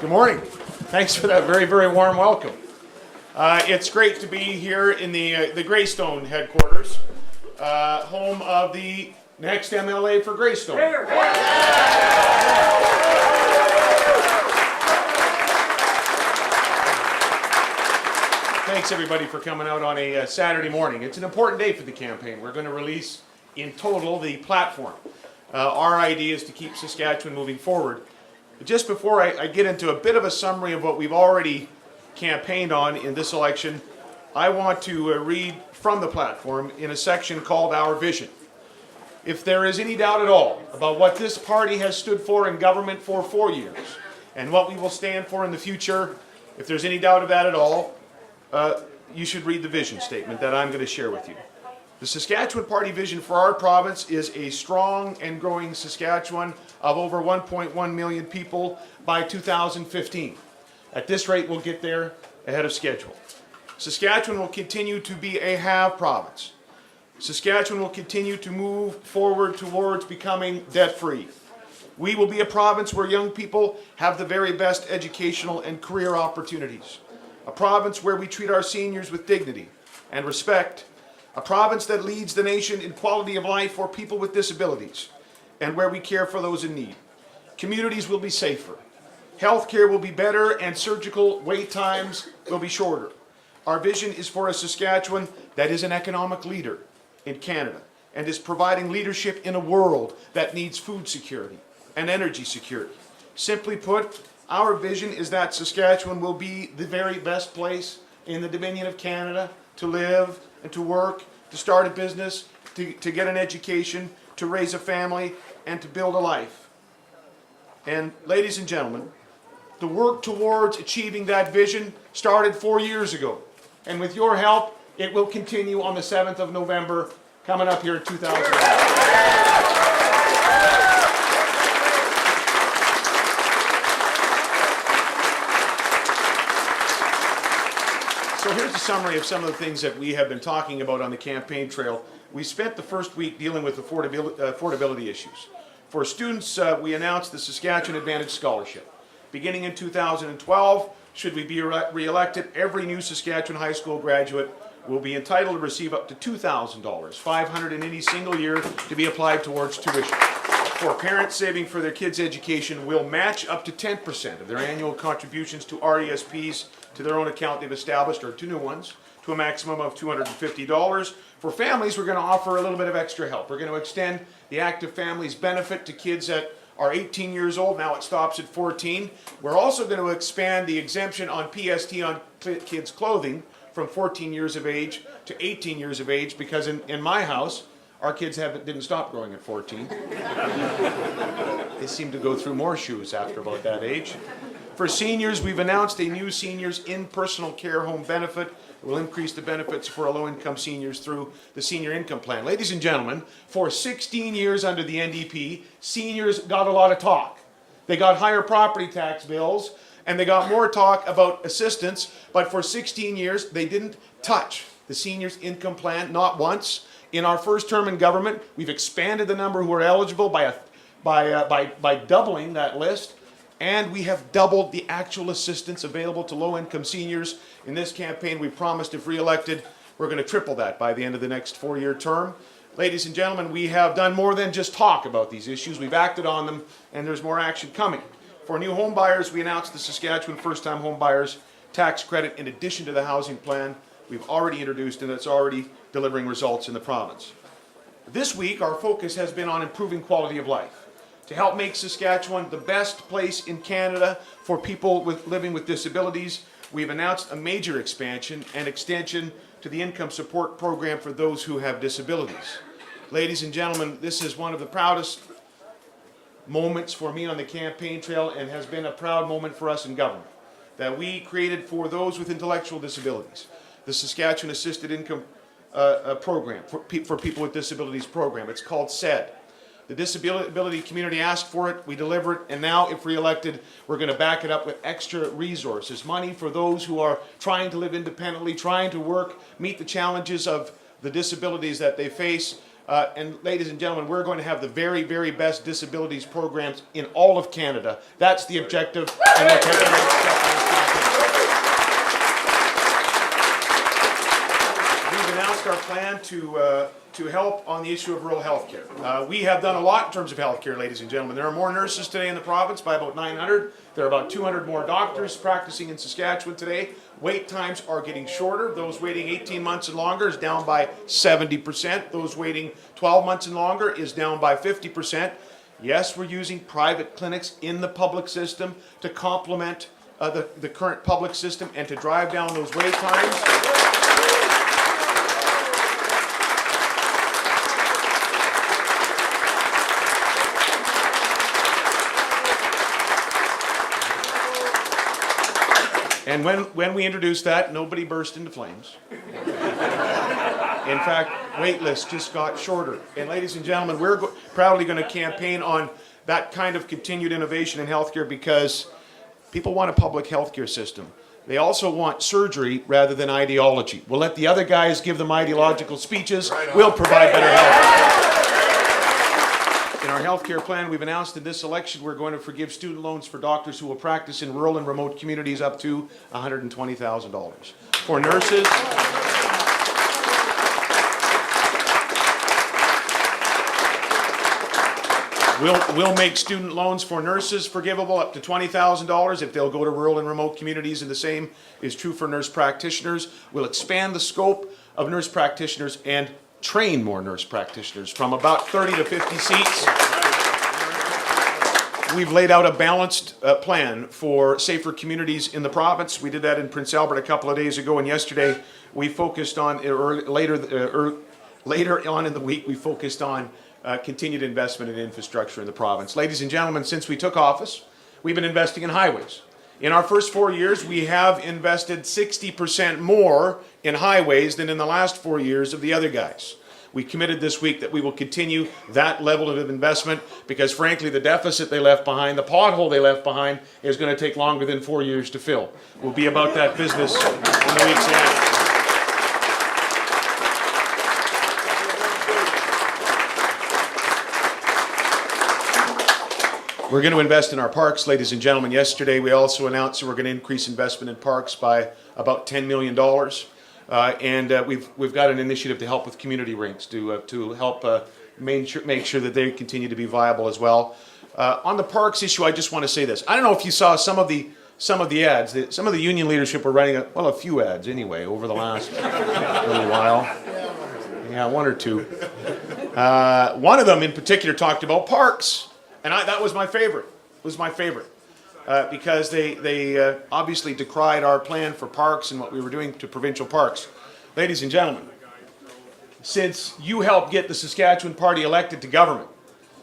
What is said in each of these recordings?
Good morning. Thanks for that very, very warm welcome. It's great to be here in the Greystone headquarters, home of the next MLA for Greystone. Thanks everybody for coming out on a Saturday morning. It's an important day for the campaign. We're going to release in total the platform. Our idea is to keep Saskatchewan moving forward. But just before I get into a bit of a summary of what we've already campaigned on in this election, I want to read from the platform in a section called Our Vision. If there is any doubt at all about what this party has stood for in government for 4 years and what we will stand for in the future, if there's any doubt of that at all, you should read the vision statement that I'm going to share with you. The Saskatchewan Party vision for our province is a strong and growing Saskatchewan of over 1.1 million people by 2015. At this rate, we'll get there ahead of schedule. Saskatchewan will continue to be a have province. Saskatchewan will continue to move forward towards becoming debt-free. We will be a province where young people have the very best educational and career opportunities. A province where we treat our seniors with dignity and respect. A province that leads the nation in quality of life for people with disabilities and where we care for those in need. Communities will be safer. Healthcare will be better and surgical wait times will be shorter. Our vision is for a Saskatchewan that is an economic leader in Canada and is providing leadership in a world that needs food security and energy security. Simply put, our vision is that Saskatchewan will be the very best place in the Dominion of Canada to live and to work, to start a business, to get an education, to raise a family, and to build a life. And ladies and gentlemen, the work towards achieving that vision started 4 years ago. And with your help, it will continue on the 7th of November, coming up here in 2011. So here's a summary of some of the things that we have been talking about on the campaign trail. We spent the first week dealing with affordability issues. For students, we announced the Saskatchewan Advantage Scholarship. Beginning in 2012, should we be re-elected, every new Saskatchewan high school graduate will be entitled to receive up to $2,000, $500 in any single year, to be applied towards tuition. For parents saving for their kids' education, we'll match up to 10% of their annual contributions to RESPs to their own account they've established, or to new ones, to a maximum of $250. For families, we're going to offer a little bit of extra help. We're going to extend the active families benefit to kids that are 18 years old. Now it stops at 14. We're also going to expand the exemption on PST on kids' clothing from 14 years of age to 18 years of age, because in my house, our kids didn't stop growing at 14. They seem to go through more shoes after about that age. For seniors, we've announced a new seniors in personal care home benefit. It will increase the benefits for low-income seniors through the senior income plan. Ladies and gentlemen, for 16 years under the NDP, seniors got a lot of talk. They got higher property tax bills, and they got more talk about assistance, but for 16 years, they didn't touch the seniors income plan, not once. In our first term in government, we've expanded the number who are eligible by doubling that list, and we have doubled the actual assistance available to low-income seniors. In this campaign, we promised if re-elected, we're going to triple that by the end of the next 4-year term. Ladies and gentlemen, we have done more than just talk about these issues. We've acted on them, and there's more action coming. For new home buyers, we announced the Saskatchewan First-Time Home Buyers Tax Credit in addition to the housing plan we've already introduced, and it's already delivering results in the province. This week, our focus has been on improving quality of life to help make Saskatchewan the best place in Canada for people living with disabilities. We've announced a major expansion and extension to the income support program for those who have disabilities. Ladies and gentlemen, this is one of the proudest moments for me on the campaign trail, and has been a proud moment for us in government, that we created for those with intellectual disabilities the Saskatchewan Assisted Income Program, for people with disabilities program. It's called SED. The disability community asked for it, we deliver it, and now if re-elected, we're going to back it up with extra resources, money for those who are trying to live independently, trying to work, meet the challenges of the disabilities that they face. And ladies and gentlemen, we're going to have the very, very best disabilities programs in all of Canada. That's the objective. And we'll take a great step on this path. We've announced our plan to help on the issue of rural health care. We have done a lot in terms of health care, ladies and gentlemen. There are more nurses today in the province by about 900. There are about 200 more doctors practicing in Saskatchewan today. Wait times are getting shorter. Those waiting 18 months and longer is down by 70%. Those waiting 12 months and longer is down by 50%. Yes, we're using private clinics in the public system to complement the current public system and to drive down those wait times. And when we introduced that, nobody burst into flames. In fact, wait lists just got shorter. And ladies and gentlemen, we're proudly going to campaign on that kind of continued innovation in healthcare because people want a public healthcare system. They also want surgery rather than ideology. We'll let the other guys give them ideological speeches. We'll provide better health. In our healthcare plan, we've announced in this election we're going to forgive student loans for doctors who will practice in rural and remote communities up to $120,000. For nurses, we'll make student loans for nurses forgivable up to $20,000 if they'll go to rural and remote communities, and the same is true for nurse practitioners. We'll expand the scope of nurse practitioners and train more nurse practitioners from about 30 to 50 seats. We've laid out a balanced plan for safer communities in the province. We did that in Prince Albert a couple of days ago, and yesterday we focused on, later on in the week, we focused on continued investment in infrastructure in the province. Ladies and gentlemen, since we took office, we've been investing in highways. In our first 4 years, we have invested 60% more in highways than in the last 4 years of the other guys. We committed this week that we will continue that level of investment because, frankly, the deficit they left behind, the pothole they left behind, is going to take longer than 4 years to fill. We'll be about that business in the weeks ahead. We're going to invest in our parks, ladies and gentlemen. Yesterday, we also announced that we're going to increase investment in parks by about $10 million. We've got an initiative to help with community rinks to help make sure that they continue to be viable as well. On the parks issue, I just want to say this. I don't know if you saw some of the ads. Some of the union leadership were running a few ads anyway over the last little while. Yeah, one or two. One of them in particular talked about parks. And that was my favorite. Because they obviously decried our plan for parks and what we were doing to provincial parks. Ladies and gentlemen, since you helped get the Saskatchewan Party elected to government,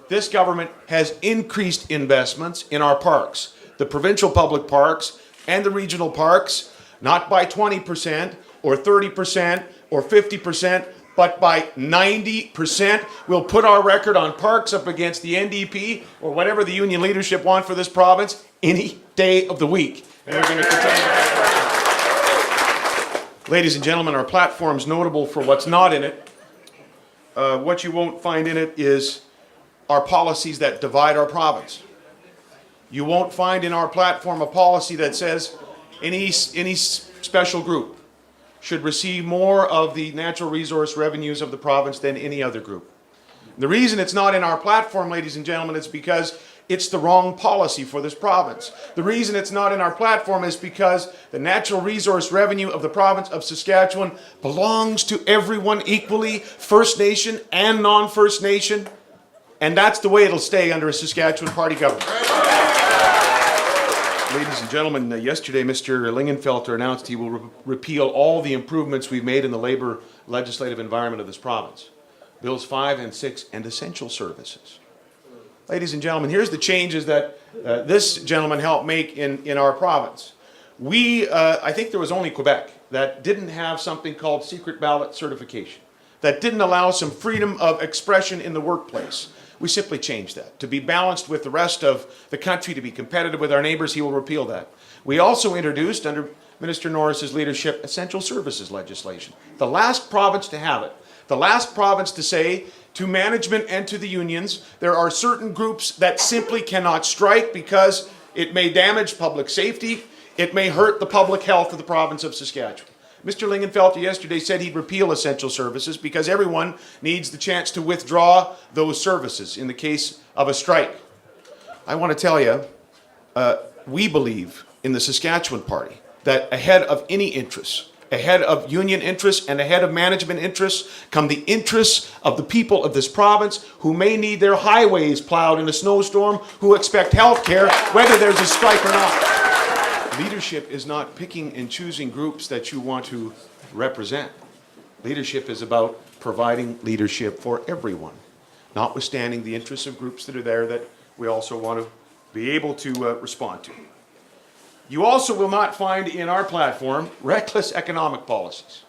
this government has increased investments in our parks, the provincial public parks and the regional parks, not by 20% or 30% or 50%, but by 90%. We'll put our record on parks up against the NDP or whatever the union leadership want for this province any day of the week. And we're going to continue. Ladies and gentlemen, our platform's notable for what's not in it. What you won't find in it is our policies that divide our province. You won't find in our platform a policy that says any special group should receive more of the natural resource revenues of the province than any other group. The reason it's not in our platform, ladies and gentlemen, is because it's the wrong policy for this province. The reason it's not in our platform is because the natural resource revenue of the province of Saskatchewan belongs to everyone equally, First Nation and non-First Nation, and that's the way it'll stay under a Saskatchewan Party government. Ladies and gentlemen, yesterday Mr. Lingenfelter announced he will repeal all the improvements we've made in the labor legislative environment of this province. Bills 5 and 6 and essential services. Ladies and gentlemen, here's the changes that this gentleman helped make in our province. I think there was only Quebec that didn't have something called secret ballot certification, that didn't allow some freedom of expression in the workplace. We simply changed that. To be balanced with the rest of the country, to be competitive with our neighbors, he will repeal that. We also introduced, under Minister Norris's leadership, essential services legislation. The last province to have it. The last province to say, to management and to the unions. There are certain groups that simply cannot strike because it may damage public safety, it may hurt the public health of the province of Saskatchewan. Mr. Lingenfelter yesterday said he'd repeal essential services because everyone needs the chance to withdraw those services in the case of a strike. I want to tell you, we believe in the Saskatchewan Party that ahead of any interests, ahead of union interests and ahead of management interests, come the interests of the people of this province who may need their highways plowed in a snowstorm, who expect health care whether there's a strike or not. Leadership is not picking and choosing groups that you want to represent. Leadership is about providing leadership for everyone, notwithstanding the interests of groups that are there that we also want to be able to respond to. You also will not find in our platform reckless economic policies.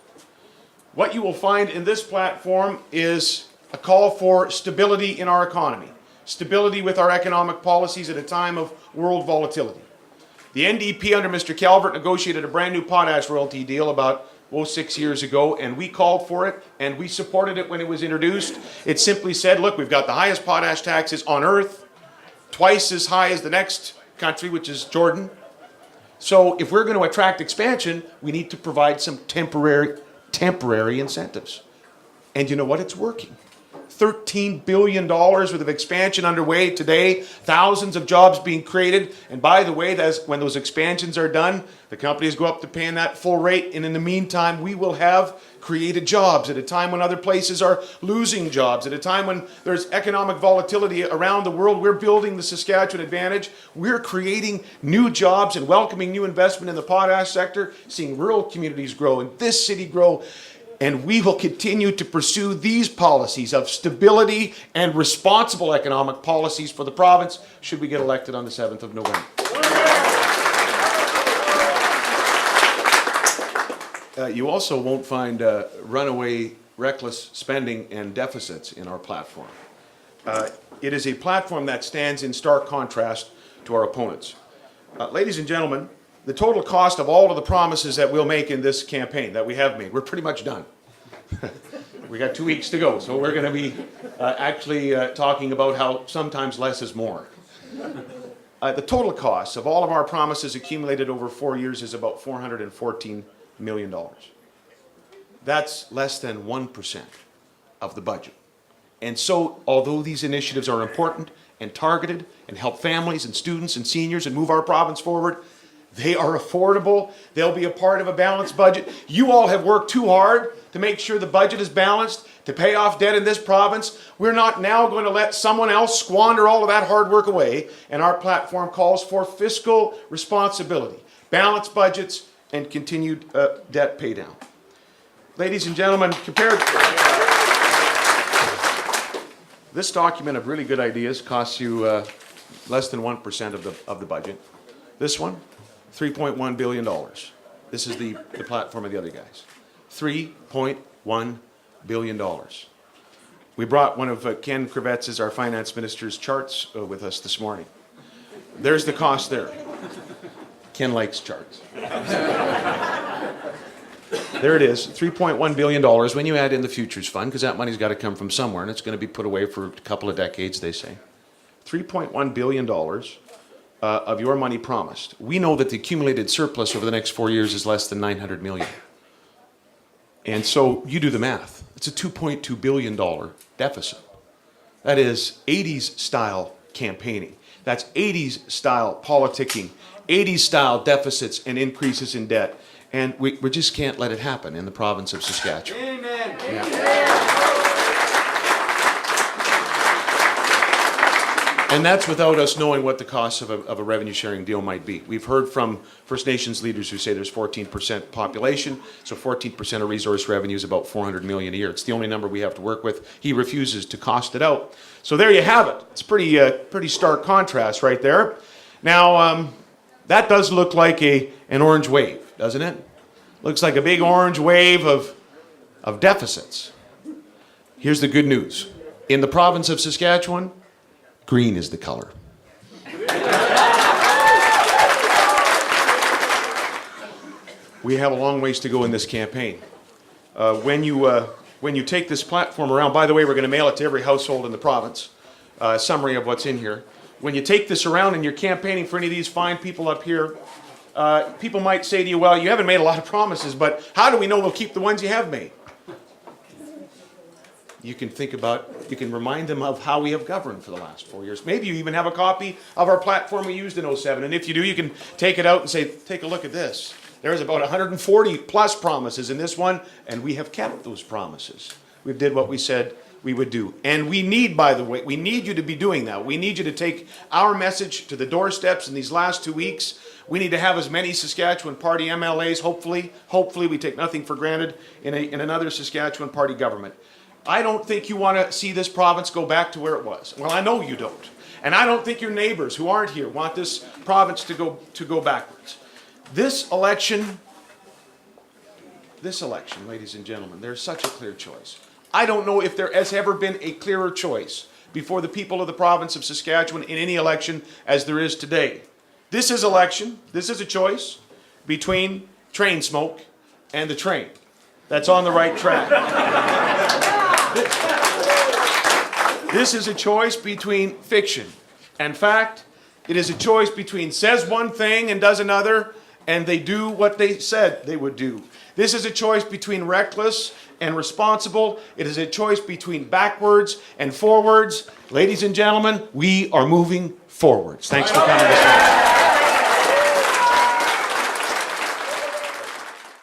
What you will find in this platform is a call for stability in our economy, stability with our economic policies at a time of world volatility. The NDP under Mr. Calvert negotiated a brand new potash royalty deal about 6 years ago, and we called for it and we supported it when it was introduced. It simply said, look, we've got the highest potash taxes on earth, twice as high as the next country, which is Jordan. So if we're going to attract expansion, we need to provide some temporary incentives. And you know what? It's working. $13 billion worth of expansion underway today, thousands of jobs being created. And by the way, when those expansions are done, the companies go up to paying that full rate. And in the meantime, we will have created jobs at a time when other places are losing jobs, at a time when there's economic volatility around the world. We're building the Saskatchewan advantage. We're creating new jobs and welcoming new investment in the potash sector, seeing rural communities grow and this city grow. And we will continue to pursue these policies of stability and responsible economic policies for the province should we get elected on the 7th of November. You also won't find runaway reckless spending and deficits in our platform. It is a platform that stands in stark contrast to our opponents. Ladies and gentlemen, the total cost of all of the promises that we'll make in this campaign, that we have made, we're pretty much done. We got 2 weeks to go, so we're going to be actually talking about how sometimes less is more. The total cost of all of our promises accumulated over 4 years is about $414 million. That's less than 1% of the budget. And so, although these initiatives are important and targeted and help families and students and seniors and move our province forward, they are affordable. They'll be a part of a balanced budget. You all have worked too hard to make sure the budget is balanced, to pay off debt in this province. We're not now going to let someone else squander all of that hard work away. And our platform calls for fiscal responsibility, balanced budgets, and continued debt pay down. Ladies and gentlemen, this document of really good ideas costs you less than 1% of the budget. This one, $3.1 billion. This is the platform of the other guys. $3.1 billion. We brought one of Ken Kravetz's, our finance minister's, charts with us this morning. There's the cost there. Ken likes charts. There it is, $3.1 billion when you add in the futures fund, because that money's got to come from somewhere, and it's going to be put away for a couple of decades, they say. $3.1 billion of your money promised. We know that the accumulated surplus over the next 4 years is less than $900 million. And so you do the math. It's a $2.2 billion deficit. That is 80s style campaigning. That's 80s style politicking, 80s style deficits and increases in debt. And we just can't let it happen in the province of Saskatchewan. Amen. Yeah. Amen. And that's without us knowing what the cost of a revenue sharing deal might be. We've heard from First Nations leaders who say there's 14% population, so 14% of resource revenue is about $400 million a year. It's the only number we have to work with. He refuses to cost it out. So there you have it. It's pretty stark contrast right there. Now, that does look like an orange wave, doesn't it? Looks like a big orange wave of deficits. Here's the good news. In the province of Saskatchewan, green is the color. We have a long ways to go in this campaign. When you when you take this platform around, by the way, we're going to mail it to every household in the province, a summary of what's in here. When you take this around and you're campaigning for any of these fine people up here, people might say to you, well, you haven't made a lot of promises, but how do we know we'll keep the ones you have made? You can think about, you can remind them of how we have governed for the last 4 years. Maybe you even have a copy of our platform we used in 07. And if you do, you can take it out and say, take a look at this. There's about 140 plus promises in this one, and we have kept those promises. We did what we said we would do. And we need, by the way, we need you to be doing that. We need you to take our message to the doorsteps in these last 2 weeks. We need to have as many Saskatchewan Party MLAs, hopefully we take nothing for granted, in another Saskatchewan Party government. I don't think you want to see this province go back to where it was. Well, I know you don't. And I don't think your neighbors who aren't here want this province to go backwards. This election, ladies and gentlemen, there's such a clear choice. I don't know if there has ever been a clearer choice before the people of the province of Saskatchewan in any election as there is today. This is a choice between train smoke and the train that's on the right track. This is a choice between fiction and fact. It is a choice between says one thing and does another, and they do what they said they would do. This is a choice between reckless and responsible. It is a choice between backwards and forwards. Ladies and gentlemen, we are moving forwards. Thanks for coming this morning.